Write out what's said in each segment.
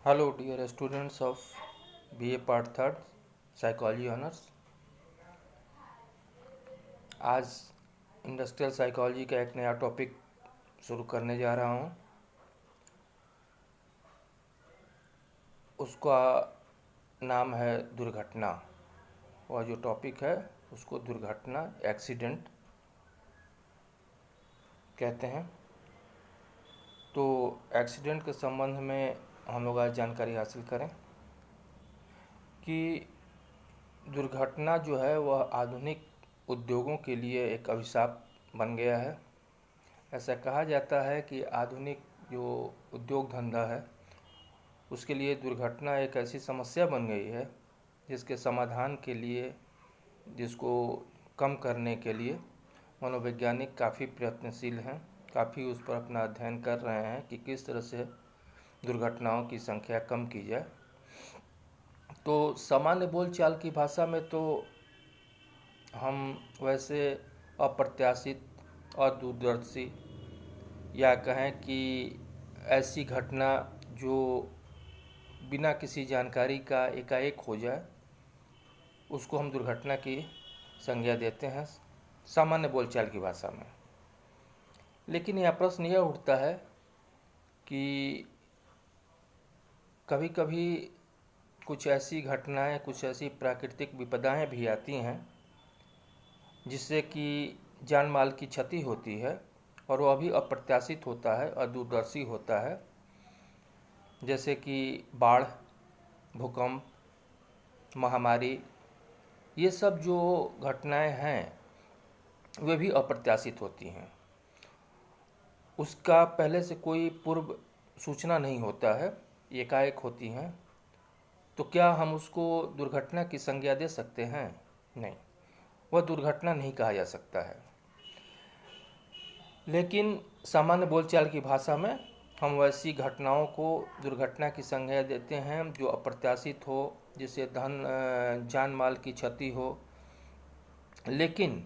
Hello, dear students of BA Part Third psychology honours. आज industrial psychology का एक नया टॉपिक शुरू करने जा रहा हूँ। उसका नाम है दुर्घटना। वह जो टॉपिक है उसको दुर्घटना एक्सीडेंट कहते हैं। तो एक्सीडेंट के संबंध में हम लोग आज जानकारी हासिल करें कि दुर्घटना जो है वह आधुनिक उद्योगों के लिए एक अभिशाप बन गया है। ऐसा कहा जाता है कि आधुनिक जो उद्योग धंधा है उसके लिए दुर्घटना एक ऐसी समस्या बन गई है जिसके समाधान के लिए, जिसको कम करने के लिए मनोवैज्ञानिक काफ़ी प्रयत्नशील हैं, काफ़ी उस पर अपना अध्ययन कर रहे हैं कि किस तरह से दुर्घटनाओं की संख्या कम की जाए। तो सामान्य बोलचाल की भाषा में तो हम वैसे अप्रत्याशित और दूरदर्शी, या कहें कि ऐसी घटना जो बिना किसी जानकारी का एकाएक हो जाए, उसको हम दुर्घटना की संज्ञा देते हैं सामान्य बोलचाल की भाषा में। लेकिन यह प्रश्न यह उठता है कि कभी कभी कुछ ऐसी घटनाएं, कुछ ऐसी प्राकृतिक विपदाएं भी आती हैं जिससे कि जान माल की क्षति होती है, और वह भी अप्रत्याशित होता है और दूरदर्शी होता है। जैसे कि बाढ़, भूकंप, महामारी, ये सब जो घटनाएं हैं वे भी अप्रत्याशित होती हैं। उसका पहले से कोई पूर्व सूचना नहीं होता है, एकाएक होती हैं। तो क्या हम उसको दुर्घटना की संज्ञा दे सकते हैं? नहीं, वह दुर्घटना नहीं कहा जा सकता है। लेकिन सामान्य बोलचाल की भाषा में हम वैसी घटनाओं को दुर्घटना की संज्ञा देते हैं जो अप्रत्याशित हो, जिससे जान माल की क्षति हो। लेकिन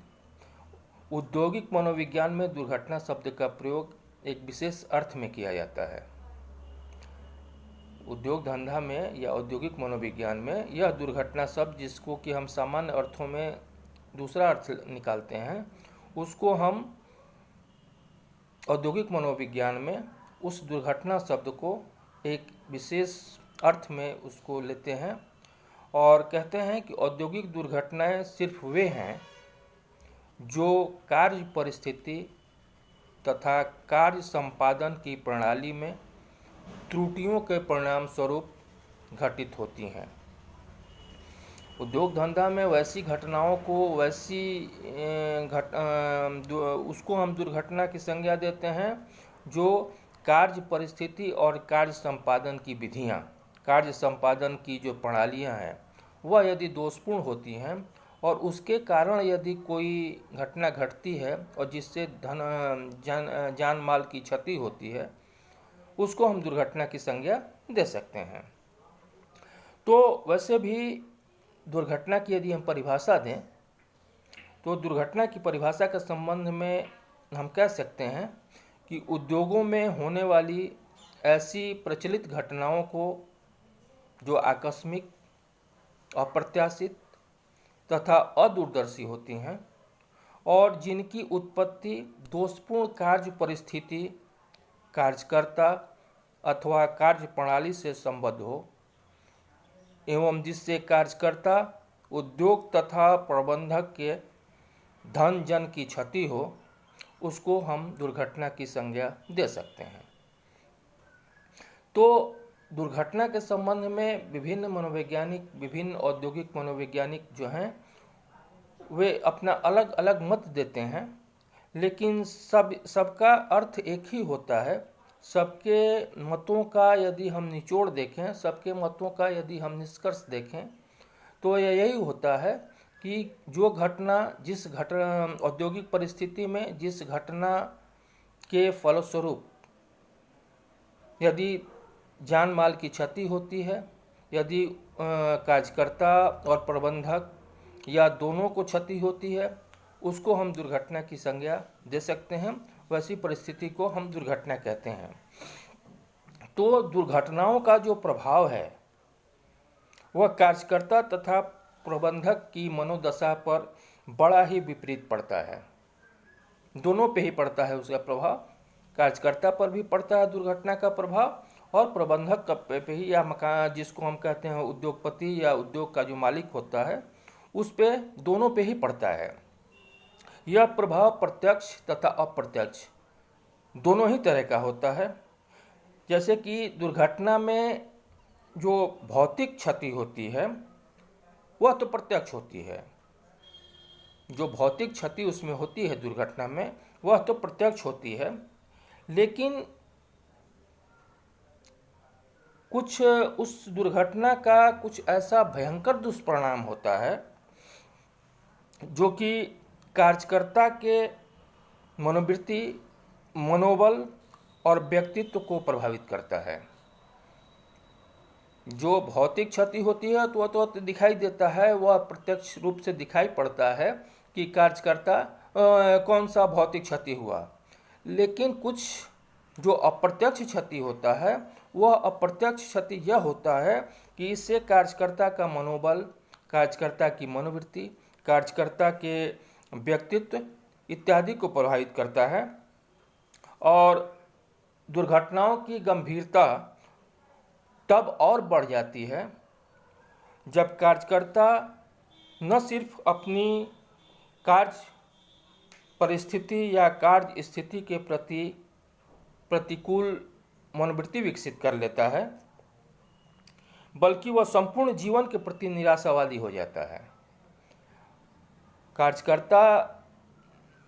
औद्योगिक मनोविज्ञान में दुर्घटना शब्द का प्रयोग एक विशेष अर्थ में किया जाता है। उद्योग धंधा में या औद्योगिक मनोविज्ञान में यह दुर्घटना शब्द, जिसको कि हम सामान्य अर्थों में दूसरा अर्थ निकालते हैं, उसको हम औद्योगिक मनोविज्ञान में उस दुर्घटना शब्द को एक विशेष अर्थ में उसको लेते हैं और कहते हैं कि औद्योगिक दुर्घटनाएं सिर्फ वे हैं जो कार्य परिस्थिति तथा कार्य संपादन की प्रणाली में त्रुटियों के परिणाम स्वरूप घटित होती हैं। उद्योग धंधा में वैसी घटनाओं को उसको हम दुर्घटना की संज्ञा देते हैं जो कार्य परिस्थिति और कार्य संपादन की विधियां, कार्य संपादन की जो प्रणालियां हैं वह यदि दोषपूर्ण होती हैं और उसके कारण यदि कोई घटना घटती है और जिससे जान माल की क्षति होती है, उसको हम दुर्घटना की संज्ञा दे सकते हैं। तो वैसे भी दुर्घटना की यदि हम परिभाषा दें तो दुर्घटना की परिभाषा के संबंध में हम कह सकते हैं कि उद्योगों में होने वाली ऐसी प्रचलित घटनाओं को जो आकस्मिक, अप्रत्याशित तथा अदूरदर्शी होती हैं और जिनकी उत्पत्ति दोषपूर्ण कार्य परिस्थिति, कार्यकर्ता अथवा कार्य प्रणाली से संबद्ध हो, एवं जिससे कार्यकर्ता, उद्योग तथा प्रबंधक के धन जन की क्षति हो, उसको हम दुर्घटना की संज्ञा दे सकते हैं। तो दुर्घटना के संबंध में विभिन्न मनोवैज्ञानिक, विभिन्न औद्योगिक मनोवैज्ञानिक जो हैं वे अपना अलग अलग मत देते हैं, लेकिन सबका अर्थ एक ही होता है। सबके मतों का यदि हम निचोड़ देखें, सबके मतों का यदि हम निष्कर्ष देखें, तो यही होता है कि जो घटना, जिस घटना औद्योगिक परिस्थिति में जिस घटना के फलस्वरूप यदि जान माल की क्षति होती है, यदि कार्यकर्ता और प्रबंधक या दोनों को क्षति होती है, उसको हम दुर्घटना की संज्ञा दे सकते हैं। वैसी परिस्थिति को हम दुर्घटना कहते हैं। तो दुर्घटनाओं का जो प्रभाव है वह कार्यकर्ता तथा प्रबंधक की मनोदशा पर बड़ा ही विपरीत पड़ता है। दोनों पे ही पड़ता है उसका प्रभाव, कार्यकर्ता पर भी पड़ता है दुर्घटना का प्रभाव और प्रबंधक पे ही, या मकान जिसको हम कहते हैं उद्योगपति या उद्योग का जो मालिक होता है उस पे, दोनों पे ही पड़ता है। यह प्रभाव प्रत्यक्ष तथा अप्रत्यक्ष दोनों ही तरह का होता है। जैसे कि दुर्घटना में जो भौतिक क्षति होती है वह तो प्रत्यक्ष होती है, जो भौतिक क्षति उसमें होती है दुर्घटना में वह तो प्रत्यक्ष होती है, लेकिन कुछ उस दुर्घटना का कुछ ऐसा भयंकर दुष्परिणाम होता है जो कि कार्यकर्ता के मनोवृत्ति, मनोबल और व्यक्तित्व को प्रभावित करता है। जो भौतिक क्षति होती है तो वह तो दिखाई देता है, वह प्रत्यक्ष रूप से दिखाई पड़ता है कि कार्यकर्ता कौन सा भौतिक क्षति हुआ, लेकिन कुछ जो अप्रत्यक्ष क्षति होता है वह अप्रत्यक्ष क्षति यह होता है कि इससे कार्यकर्ता का मनोबल, कार्यकर्ता की मनोवृत्ति, कार्यकर्ता के व्यक्तित्व इत्यादि को प्रभावित करता है। और दुर्घटनाओं की गंभीरता तब और बढ़ जाती है जब कार्यकर्ता न सिर्फ अपनी कार्य परिस्थिति या कार्य स्थिति के प्रति प्रतिकूल मनोवृत्ति विकसित कर लेता है, बल्कि वह संपूर्ण जीवन के प्रति निराशावादी हो जाता है। कार्यकर्ता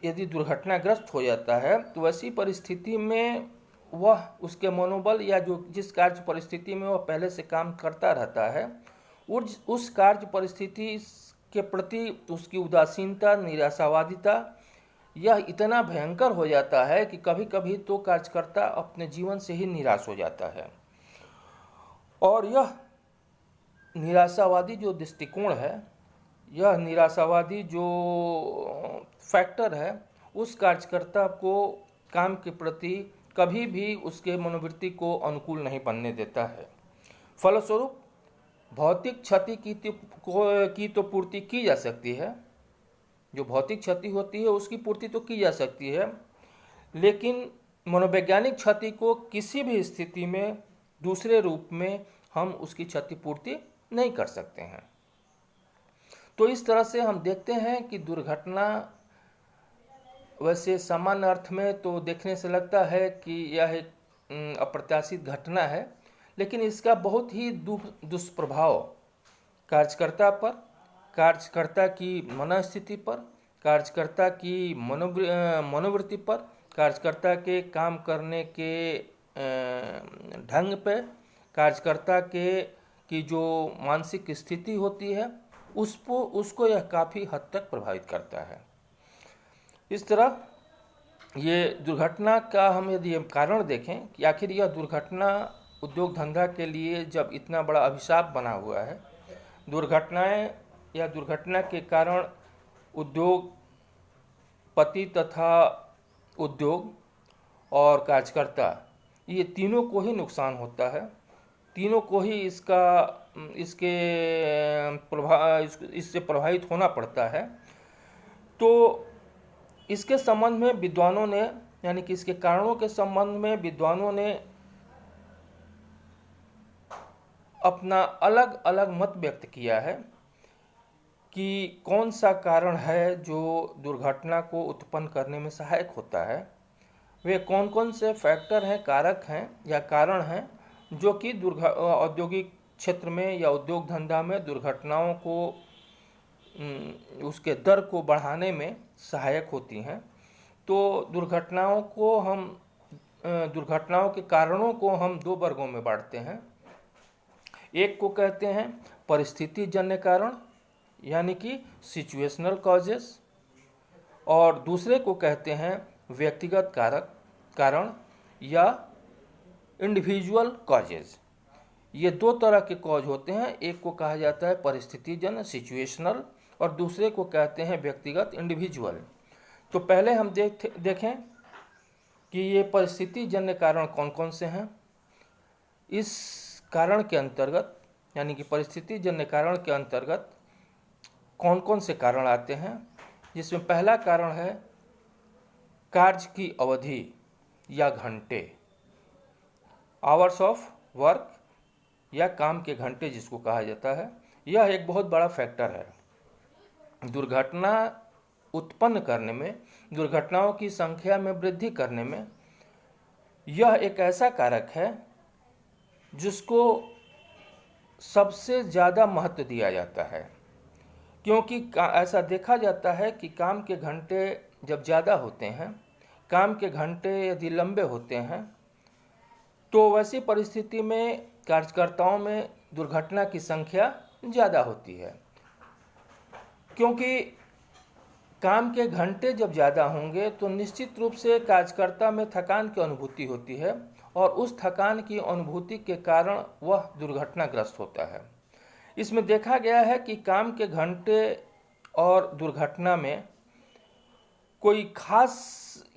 यदि दुर्घटनाग्रस्त हो जाता है तो ऐसी परिस्थिति में वह, उसके मनोबल या जो जिस कार्य परिस्थिति में वह पहले से काम करता रहता है उस कार्य परिस्थिति के प्रति उसकी उदासीनता, निराशावादिता यह इतना भयंकर हो जाता है कि कभी कभी तो कार्यकर्ता अपने जीवन से ही निराश हो जाता है। और यह निराशावादी जो दृष्टिकोण है, यह निराशावादी जो फैक्टर है, उस कार्यकर्ता को काम के प्रति कभी भी उसके मनोवृत्ति को अनुकूल नहीं बनने देता है। फलस्वरूप भौतिक क्षति की तो पूर्ति की जा सकती है, जो भौतिक क्षति होती है उसकी पूर्ति तो की जा सकती है, लेकिन मनोवैज्ञानिक क्षति को किसी भी स्थिति में दूसरे रूप में हम उसकी क्षतिपूर्ति नहीं कर सकते हैं। तो इस तरह से हम देखते हैं कि दुर्घटना वैसे सामान्य अर्थ में तो देखने से लगता है कि यह एक अप्रत्याशित घटना है, लेकिन इसका बहुत ही दुष्प्रभाव कार्यकर्ता पर, कार्यकर्ता की मनस्थिति पर, कार्यकर्ता की मनोवृत्ति पर, कार्यकर्ता के काम करने के ढंग पे, कार्यकर्ता की जो मानसिक स्थिति होती है उसको यह काफ़ी हद तक प्रभावित करता है। इस तरह ये दुर्घटना का हम यदि कारण देखें कि आखिर यह दुर्घटना उद्योग धंधा के लिए जब इतना बड़ा अभिशाप बना हुआ है, दुर्घटनाएं या दुर्घटना के कारण उद्योगपति तथा उद्योग और कार्यकर्ता ये तीनों को ही नुकसान होता है, तीनों को ही इससे प्रभावित होना पड़ता है। तो इसके संबंध में विद्वानों ने, यानी कि इसके कारणों के संबंध में विद्वानों ने अपना अलग अलग मत व्यक्त किया है कि कौन सा कारण है जो दुर्घटना को उत्पन्न करने में सहायक होता है, वे कौन कौन से फैक्टर हैं, कारक हैं या कारण हैं जो कि औद्योगिक क्षेत्र में या उद्योग धंधा में दुर्घटनाओं को उसके दर को बढ़ाने में सहायक होती हैं। तो दुर्घटनाओं के कारणों को हम दो वर्गों में बांटते हैं। एक को कहते हैं परिस्थिति जन्य कारण, यानी कि सिचुएशनल कॉजेस, और दूसरे को कहते हैं व्यक्तिगत कारण या इंडिविजुअल कॉजेज। ये दो तरह के कॉज होते हैं, एक को कहा जाता है परिस्थिति जन्य सिचुएशनल और दूसरे को कहते हैं व्यक्तिगत इंडिविजुअल। तो पहले हम देखें कि ये परिस्थिति जन्य कारण कौन कौन से हैं। इस कारण के अंतर्गत, यानी कि परिस्थिति जन्य कारण के अंतर्गत कौन कौन से कारण आते हैं, जिसमें पहला कारण है कार्य की अवधि या घंटे, आवर्स ऑफ वर्क या काम के घंटे जिसको कहा जाता है। यह एक बहुत बड़ा फैक्टर है दुर्घटना उत्पन्न करने में, दुर्घटनाओं की संख्या में वृद्धि करने में। यह एक ऐसा कारक है जिसको सबसे ज़्यादा महत्व दिया जाता है, क्योंकि ऐसा देखा जाता है कि काम के घंटे जब ज़्यादा होते हैं, काम के घंटे यदि लंबे होते हैं, तो वैसी परिस्थिति में कार्यकर्ताओं में दुर्घटना की संख्या ज़्यादा होती है। क्योंकि काम के घंटे जब ज़्यादा होंगे तो निश्चित रूप से कार्यकर्ता में थकान की अनुभूति होती है, और उस थकान की अनुभूति के कारण वह दुर्घटनाग्रस्त होता है। इसमें देखा गया है कि काम के घंटे और दुर्घटना में कोई खास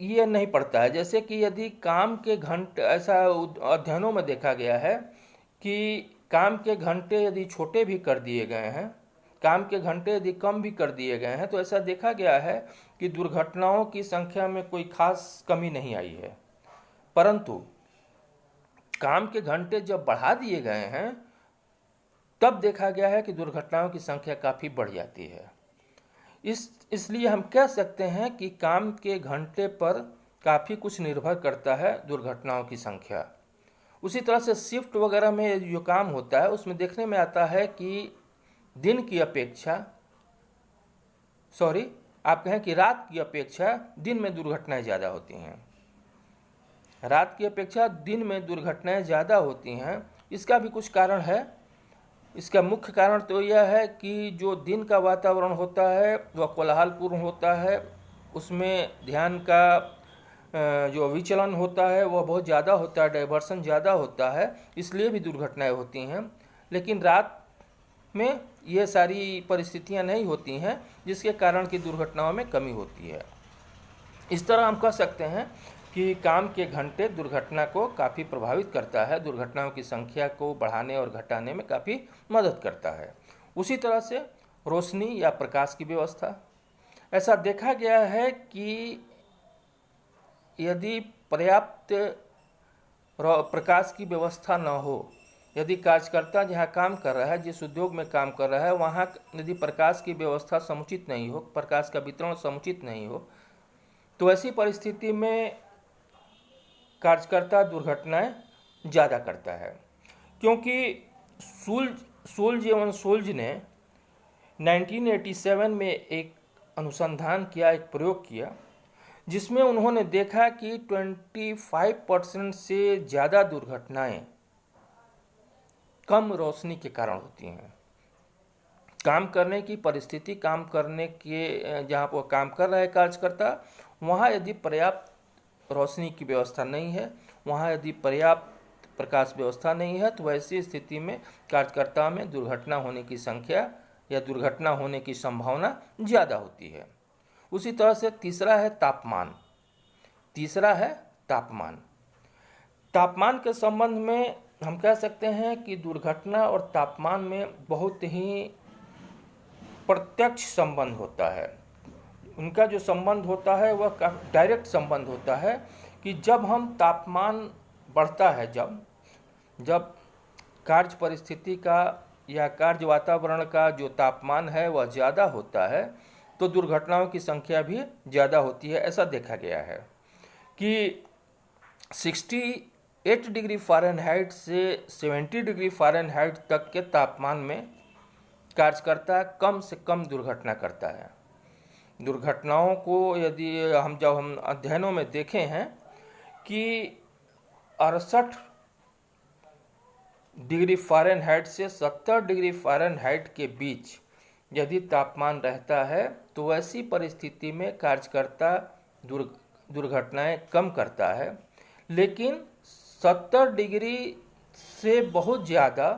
ये नहीं पड़ता है। जैसे कि यदि काम के घंटे, ऐसा अध्ययनों में देखा गया है कि काम के घंटे यदि छोटे भी कर दिए गए हैं, काम के घंटे यदि कम भी कर दिए गए हैं, तो ऐसा देखा गया है कि दुर्घटनाओं की संख्या में कोई खास कमी नहीं आई है। परंतु काम के घंटे जब बढ़ा दिए गए हैं, तब देखा गया है कि दुर्घटनाओं की संख्या काफ़ी बढ़ जाती है। इसलिए हम कह सकते हैं कि काम के घंटे पर काफ़ी कुछ निर्भर करता है दुर्घटनाओं की संख्या। उसी तरह से शिफ्ट वगैरह में जो काम होता है, उसमें देखने में आता है कि दिन की अपेक्षा, आप कहें कि रात की अपेक्षा दिन में दुर्घटनाएं ज़्यादा होती हैं। रात की अपेक्षा दिन में दुर्घटनाएं ज़्यादा होती हैं। इसका भी कुछ कारण है। इसका मुख्य कारण तो यह है कि जो दिन का वातावरण होता है वह कोलाहलपूर्ण होता है, उसमें ध्यान का जो विचलन होता है वह बहुत ज़्यादा होता है, डाइवर्सन ज़्यादा होता है, इसलिए भी दुर्घटनाएं होती हैं। लेकिन रात में ये सारी परिस्थितियां नहीं होती हैं, जिसके कारण की दुर्घटनाओं में कमी होती है। इस तरह हम कह सकते हैं कि काम के घंटे दुर्घटना को काफ़ी प्रभावित करता है, दुर्घटनाओं की संख्या को बढ़ाने और घटाने में काफ़ी मदद करता है। उसी तरह से रोशनी या प्रकाश की व्यवस्था, ऐसा देखा गया है कि यदि पर्याप्त प्रकाश की व्यवस्था न हो, यदि कार्यकर्ता जहाँ काम कर रहा है, जिस उद्योग में काम कर रहा है, वहाँ यदि प्रकाश की व्यवस्था समुचित नहीं हो, प्रकाश का वितरण समुचित नहीं हो, तो ऐसी परिस्थिति में कार्यकर्ता दुर्घटनाएं ज़्यादा करता है। क्योंकि शुल्ज एवं शुल्ज ने 1987 में एक अनुसंधान किया, एक प्रयोग किया, जिसमें उन्होंने देखा कि 25% से ज़्यादा दुर्घटनाएं कम रोशनी के कारण होती हैं। काम करने की परिस्थिति, काम करने के जहाँ पर काम कर रहा है कार्यकर्ता, वहाँ यदि पर्याप्त रोशनी की व्यवस्था नहीं है, वहाँ यदि पर्याप्त प्रकाश व्यवस्था नहीं है, तो ऐसी स्थिति में कार्यकर्ता में दुर्घटना होने की संख्या या दुर्घटना होने की संभावना ज़्यादा होती है। उसी तरह से तीसरा है तापमान। तापमान के संबंध में हम कह सकते हैं कि दुर्घटना और तापमान में बहुत ही प्रत्यक्ष संबंध होता है। उनका जो संबंध होता है वह डायरेक्ट संबंध होता है कि जब हम तापमान बढ़ता है, जब कार्य परिस्थिति का या कार्य वातावरण का जो तापमान है वह ज़्यादा होता है, तो दुर्घटनाओं की संख्या भी ज़्यादा होती है। ऐसा देखा गया है कि 68 डिग्री फ़ारेनहाइट से 70 डिग्री फ़ारेनहाइट तक के तापमान में कार्यकर्ता कम से कम दुर्घटना करता है। दुर्घटनाओं को यदि जब हम अध्ययनों में देखे हैं कि 68 डिग्री फ़ारेनहाइट से 70 डिग्री फ़ारेनहाइट के बीच यदि तापमान रहता है, तो ऐसी परिस्थिति में कार्यकर्ता दुर्घटनाएं कम करता है। लेकिन 70 डिग्री से बहुत ज़्यादा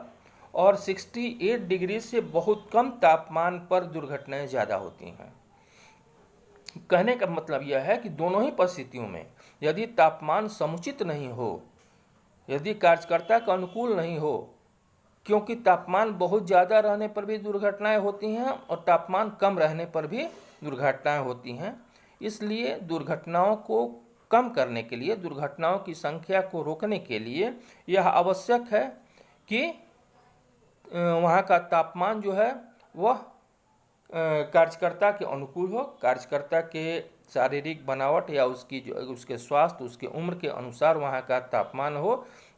और 68 डिग्री से बहुत कम तापमान पर दुर्घटनाएं ज़्यादा होती हैं। कहने का मतलब यह है कि दोनों ही परिस्थितियों में यदि तापमान समुचित नहीं हो, यदि कार्यकर्ता का अनुकूल नहीं हो, क्योंकि तापमान बहुत ज़्यादा रहने पर भी दुर्घटनाएं होती हैं और तापमान कम रहने पर भी दुर्घटनाएं होती हैं। इसलिए दुर्घटनाओं को कम करने के लिए, दुर्घटनाओं की संख्या को रोकने के लिए यह आवश्यक है कि वहाँ का तापमान जो है वह कार्यकर्ता के अनुकूल हो, कार्यकर्ता के शारीरिक बनावट या उसके स्वास्थ्य, उसके उम्र के अनुसार वहाँ का तापमान हो,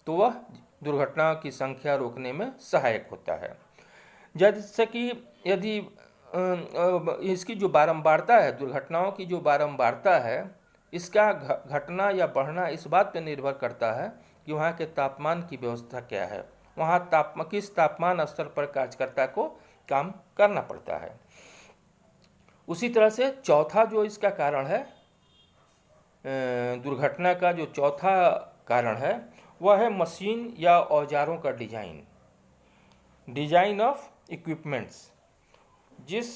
तो वह दुर्घटनाओं की संख्या रोकने में सहायक होता है। जैसे कि यदि इसकी जो बारंबारता है, दुर्घटनाओं की जो बारंबारता है, इसका घटना या बढ़ना इस बात पर निर्भर करता है कि वहाँ के तापमान की व्यवस्था क्या है, वहाँ किस तापमान स्तर पर कार्यकर्ता को काम करना पड़ता है। उसी तरह से चौथा जो इसका कारण है, दुर्घटना का जो चौथा कारण है वह है मशीन या औजारों का डिजाइन ऑफ इक्विपमेंट्स। जिस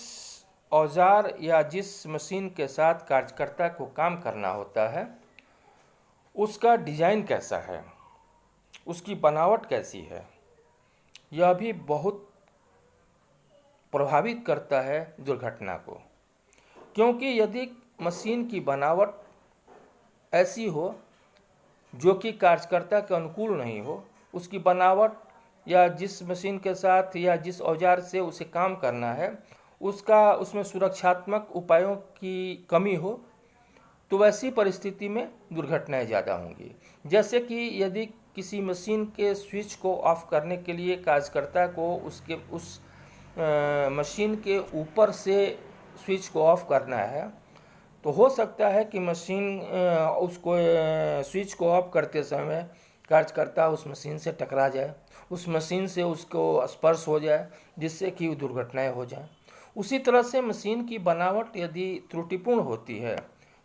औजार या जिस मशीन के साथ कार्यकर्ता को काम करना होता है उसका डिजाइन कैसा है, उसकी बनावट कैसी है, यह भी बहुत प्रभावित करता है दुर्घटना को। क्योंकि यदि मशीन की बनावट ऐसी हो जो कि कार्यकर्ता के अनुकूल नहीं हो, उसकी बनावट या जिस मशीन के साथ या जिस औजार से उसे काम करना है उसमें सुरक्षात्मक उपायों की कमी हो, तो वैसी परिस्थिति में दुर्घटनाएं ज़्यादा होंगी। जैसे कि यदि किसी मशीन के स्विच को ऑफ करने के लिए कार्यकर्ता को उस मशीन के ऊपर से स्विच को ऑफ करना है, तो हो सकता है कि मशीन उसको स्विच को ऑफ करते समय कार्यकर्ता उस मशीन से टकरा जाए, उस मशीन से उसको स्पर्श हो जाए, जिससे कि दुर्घटनाएं हो जाएं। उसी तरह से मशीन की बनावट यदि त्रुटिपूर्ण होती है,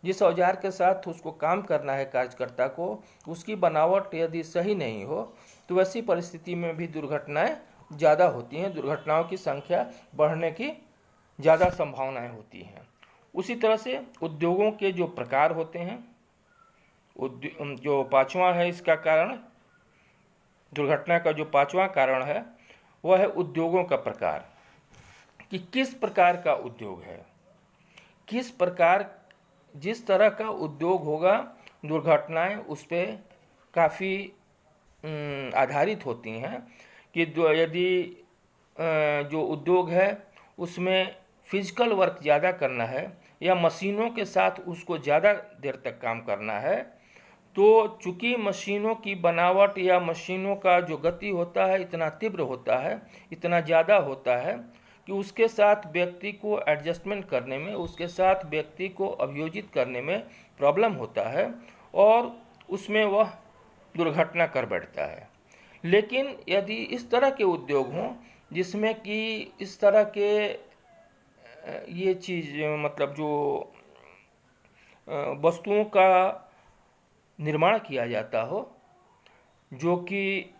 जिस औजार के साथ उसको काम करना है कार्यकर्ता को, उसकी बनावट यदि सही नहीं हो, तो वैसी परिस्थिति में भी दुर्घटनाएं ज़्यादा होती हैं, दुर्घटनाओं की संख्या बढ़ने की ज़्यादा संभावनाएं होती हैं। उसी तरह से उद्योगों के जो प्रकार होते हैं, जो पांचवा है इसका कारण, दुर्घटना का जो पांचवा कारण है वह है उद्योगों का प्रकार, कि किस प्रकार का उद्योग है, किस प्रकार, जिस तरह का उद्योग होगा दुर्घटनाएं उस पर काफ़ी आधारित होती हैं। कि यदि जो उद्योग है उसमें फिजिकल वर्क ज़्यादा करना है या मशीनों के साथ उसको ज़्यादा देर तक काम करना है, तो चूँकि मशीनों की बनावट या मशीनों का जो गति होता है इतना तीव्र होता है, इतना ज़्यादा होता है कि उसके साथ व्यक्ति को एडजस्टमेंट करने में, उसके साथ व्यक्ति को अभियोजित करने में प्रॉब्लम होता है और उसमें वह दुर्घटना कर बैठता है। लेकिन यदि इस तरह के उद्योग हों जिसमें कि इस तरह के ये चीज़, मतलब जो वस्तुओं का निर्माण किया जाता हो जो कि